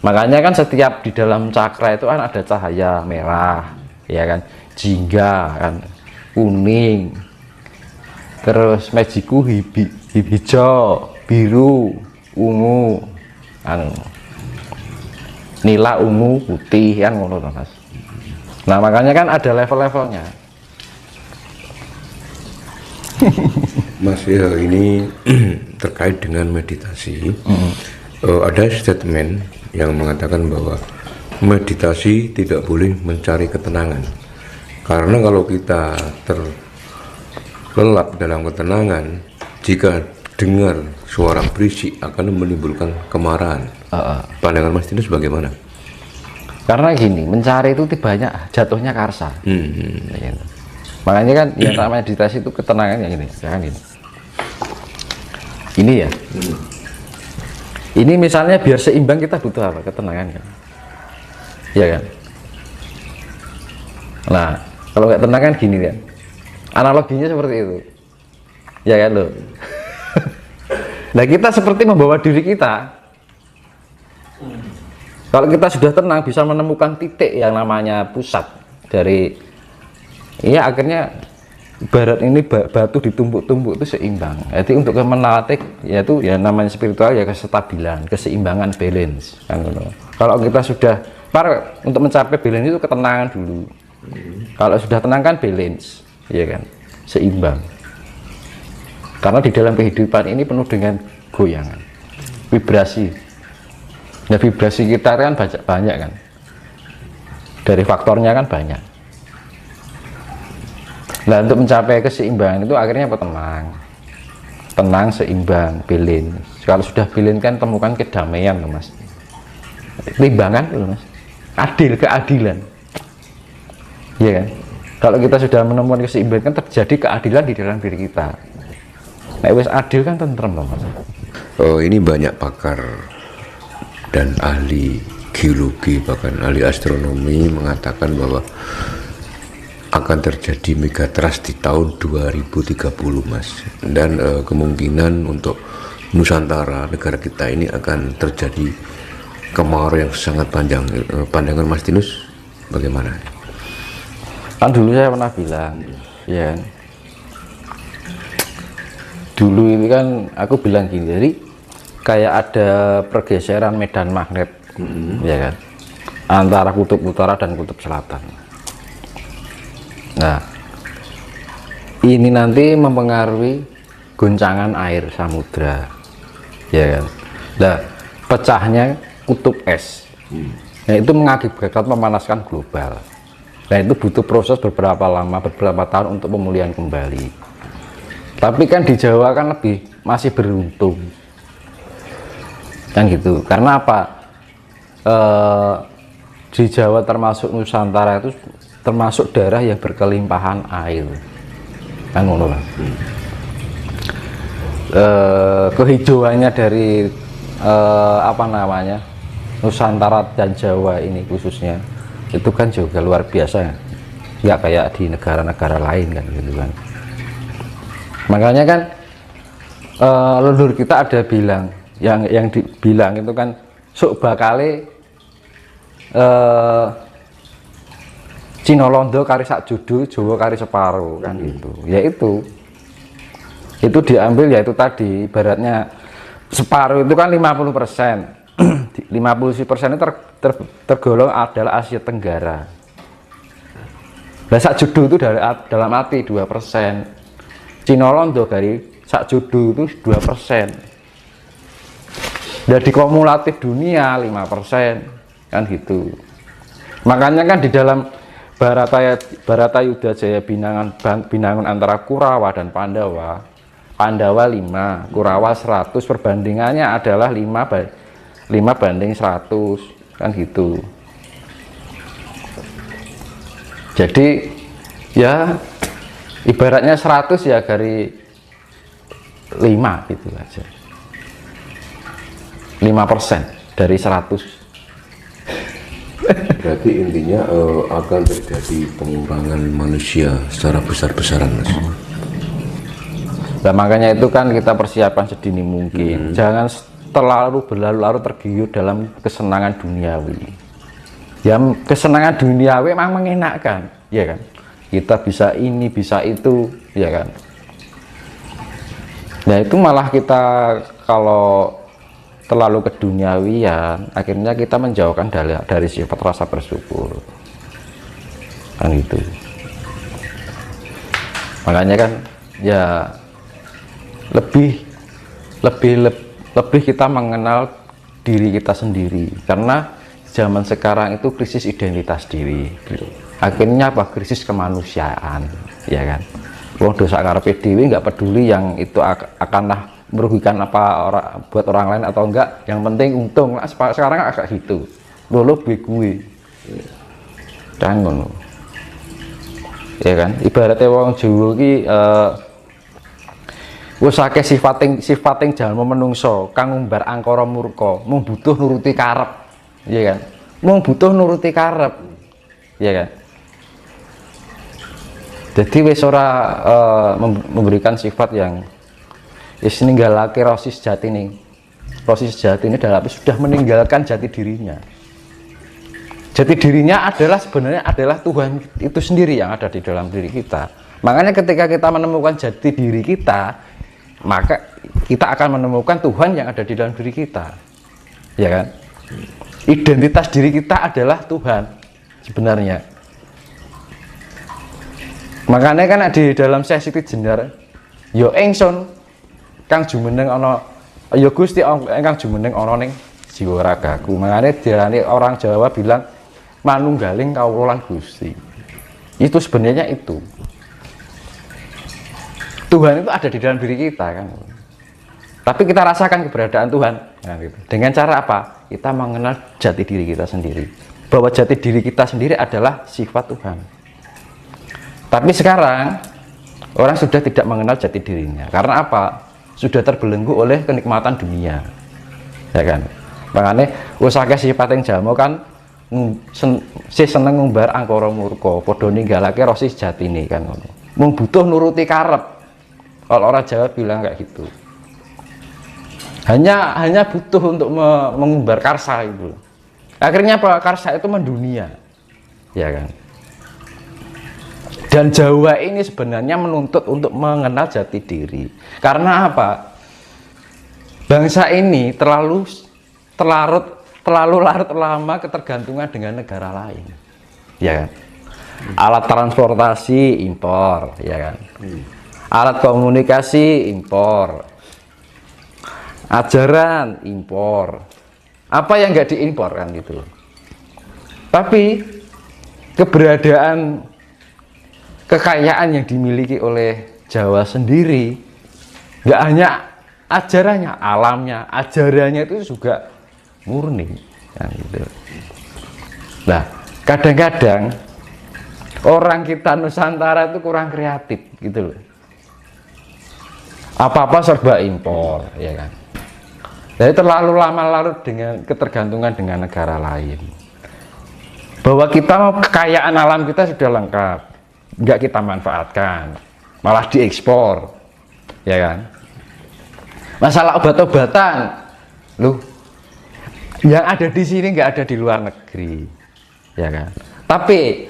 Makanya kan setiap di dalam cakra itu kan ada cahaya merah, ya kan, jingga kan, kuning, terus magiku hijau, biru, ungu, anu, nila, ungu, putih, kan ngono to, Mas. Nah, makanya kan ada level-levelnya. Mas, ya, ini terkait dengan meditasi. Ada statement yang mengatakan bahwa meditasi tidak boleh mencari ketenangan, karena kalau kita terlelap dalam ketenangan, jika dengar suara berisik akan menimbulkan kemarahan. Pandangan Mas Tinus bagaimana? Karena gini, mencari itu banyak jatuhnya karsa. Makanya kan yang namanya meditasi itu ketenangan yang ini, ya kan gini. Ini ya. Ini misalnya biar seimbang kita butuh apa? Ketenangan kan. Iya kan? Nah, kalau nggak tenang kan gini kan. Analoginya seperti itu. Ya kan loh. Nah, kita seperti membawa diri kita. Kalau kita sudah tenang bisa menemukan titik yang namanya pusat dari, ya akhirnya barat ini batu ditumpuk-tumpuk itu seimbang. Jadi untuk melatih yaitu ya namanya spiritual ya kestabilan, keseimbangan, balance kan. Kalau kita sudah untuk mencapai balance itu ketenangan dulu. Kalau sudah tenang kan balance, ya kan, seimbang. Karena di dalam kehidupan ini penuh dengan goyangan, vibrasi. Nah, vibrasi kita kan banyak kan. Dari faktornya kan banyak. Nah, untuk mencapai keseimbangan itu akhirnya apa? Tenang, seimbang, balance. Kalau sudah balance kan temukan kedamaian, Mas. Timbangan, Mas. Adil, keadilan. Iya kan? Kalau kita sudah menemukan keseimbangan kan terjadi keadilan di dalam diri kita. Nah, wis adil kan tentrem, Mas. Ini banyak pakar dan ahli geologi, bahkan ahli astronomi mengatakan bahwa akan terjadi megatrust di tahun 2030, Mas. Dan kemungkinan untuk Nusantara, negara kita ini akan terjadi kemarau yang sangat panjang. Pandangan Mas Tinus bagaimana? Kan dulu saya pernah bilang, ya, dulu ini kan aku bilang gini, jadi kayak ada pergeseran medan magnet, ya kan, antara kutub utara dan kutub selatan. Nah, ini nanti mempengaruhi goncangan air samudra, ya kan. Nah, pecahnya kutub es, nah itu mengakibatkan memanaskan global. Nah, itu butuh proses beberapa tahun untuk pemulihan kembali. Tapi kan di Jawa kan masih beruntung, kan gitu. Karena apa? Di Jawa termasuk Nusantara itu termasuk daerah yang berkelimpahan air, kan ngono lah. Kehijauannya dari apa namanya, Nusantara dan Jawa ini khususnya itu kan juga luar biasa, nggak kayak di negara-negara lain kan gitu kan. Makanya kan leluhur kita ada bilang, yang dibilang itu kan sok bakale Cina Londo kari sak judu, Jawa kari separuh kan gitu. Ya itu diambil, yaitu tadi ibaratnya separuh itu kan 50%. 50% itu tergolong adalah Asia Tenggara. Nah, sak judu itu dalam arti 2%. Cina Londo kari sak judu itu 2%. Dan di kumulatif dunia 5% kan gitu. Makanya kan di dalam Baratayuda Jaya Binangun antara Kurawa dan Pandawa 5, Kurawa 100, perbandingannya adalah 5:100 kan gitu. Jadi ya ibaratnya 100 ya dari 5 gitu aja. 5% dari 100. Berarti intinya akan terjadi pengurangan manusia secara besar-besaran, Mas. Nah, makanya itu kan kita persiapkan sedini mungkin. Jangan terlalu berlarut-larut tergiur dalam kesenangan duniawi. Ya kesenangan duniawi memang mengenakkan, ya kan? Kita bisa ini, bisa itu, ya kan? Nah itu malah kita kalau terlalu keduniawian, akhirnya kita menjauhkan dari sifat rasa bersyukur, kan itu. Makanya kan ya lebih kita mengenal diri kita sendiri, karena zaman sekarang itu krisis identitas diri gitu. Akhirnya apa? Krisis kemanusiaan, ya kan? Wong dosa karepe dhewe nggak peduli yang itu akanlah merugikan apa buat orang lain atau enggak, yang penting untung. Nah, sekarang agak gitu lolo gue dangun, ya kan? Ibaratnya wong Jawa ki wis akeh sifating jalma menungso kang ngumbar angkara murka, mung butuh nuruti karep, ya kan? Mung butuh nuruti karep, ya kan? Jadi wis ora memberikan sifat yang wis ninggalake rasa sejati nih. Rasa sejati ini dalam sudah meninggalkan jati dirinya. Jati dirinya adalah sebenarnya adalah Tuhan itu sendiri yang ada di dalam diri kita. Makanya ketika kita menemukan jati diri kita, maka kita akan menemukan Tuhan yang ada di dalam diri kita, ya kan? Identitas diri kita adalah Tuhan sebenarnya. Makanya kan di dalam sesi jenar yo engson kang jumeneng ana ya Gusti kang jumeneng ana ning jiwa ragaku. Makanya diarani orang Jawa bilang manunggaling kawula lan Gusti. Itu sebenarnya itu. Tuhan itu ada di dalam diri kita kan. Tapi kita rasakan keberadaan Tuhan. Nah, gitu. Dengan cara apa? Kita mengenal jati diri kita sendiri. Bahwa jati diri kita sendiri adalah sifat Tuhan. Tapi sekarang orang sudah tidak mengenal jati dirinya. Karena apa? Sudah terbelenggu oleh kenikmatan dunia, ya kan? Makanya usake sifating jalma kan seneng ngumbar angkara murka, padha ninggalake rasa sejatine kan ngono. Mung butuh nuruti karep. Kalau orang Jawa bilang kayak gitu. Hanya butuh untuk mengumbar karsa itu. Akhirnya apa? Karsa itu mendunia, ya kan? Dan Jawa ini sebenarnya menuntut untuk mengenal jati diri. Karena apa? Bangsa ini terlalu larut lama ketergantungan dengan negara lain, ya kan? Alat transportasi impor, ya kan? Alat komunikasi impor, ajaran impor. Apa yang nggak diimpor kan gitu? Tapi keberadaan kekayaan yang dimiliki oleh Jawa sendiri nggak hanya ajarannya, alamnya, ajarannya itu juga murni kan gitu. Nah, kadang-kadang orang kita Nusantara itu kurang kreatif gitu loh. Apa-apa serba impor, ya kan. Jadi terlalu lama larut dengan ketergantungan dengan negara lain. Bahwa kita kekayaan alam kita sudah lengkap, nggak kita manfaatkan, malah diekspor, ya kan. Masalah obat-obatan, loh, yang ada di sini nggak ada di luar negeri, ya kan. Tapi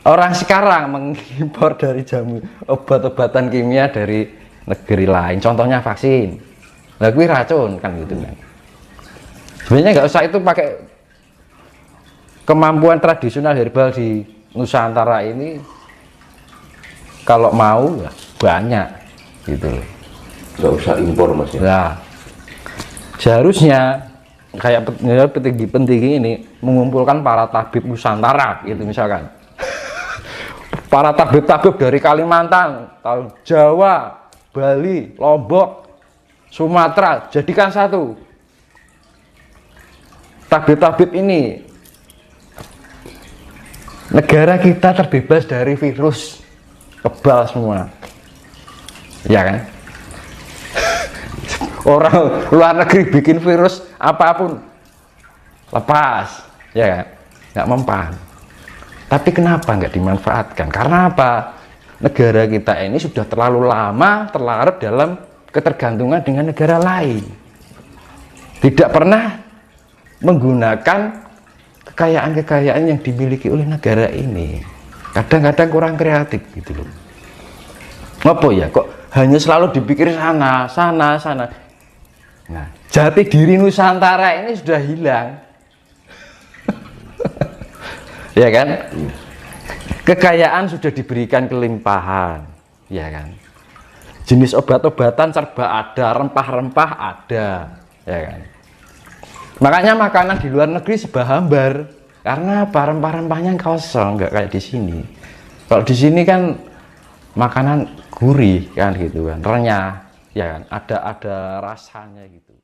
orang sekarang mengimpor dari jamu obat-obatan kimia dari negeri lain, contohnya vaksin, lagi racun kan gitu kan. Sebenarnya nggak usah itu pakai kemampuan tradisional herbal di Nusantara ini. Kalau mau ya banyak gitu loh. Nggak usah impor mas ya. Nah, seharusnya kayak petinggi-petinggi ini mengumpulkan para tabib Nusantara gitu misalkan. Para tabib-tabib dari Kalimantan, Jawa, Bali, Lombok, Sumatera, jadikan satu. Tabib-tabib ini negara kita terbebas dari virus kebal semua, ya kan? Orang luar negeri bikin virus apapun lepas, ya kan? Nggak mempan. Tapi kenapa nggak dimanfaatkan? Karena apa? Negara kita ini sudah terlalu lama terlarut dalam ketergantungan dengan negara lain. tidak pernah menggunakan kekayaan-kekayaan yang dimiliki oleh negara ini. Kadang-kadang kurang kreatif gitu loh. Apa ya, kok hanya selalu dipikir sana. Nah, jati diri Nusantara ini sudah hilang. Ya kan? Kekayaan sudah diberikan kelimpahan, ya kan? Jenis obat-obatan serba ada, rempah-rempah ada, ya kan? Makanya makanan di luar negeri serba hambar, karena apa? Rempah-rempahnya kosong, nggak kayak di sini. Kalau di sini kan makanan gurih kan gitu kan, renyah, ya kan? Ada rasanya gitu.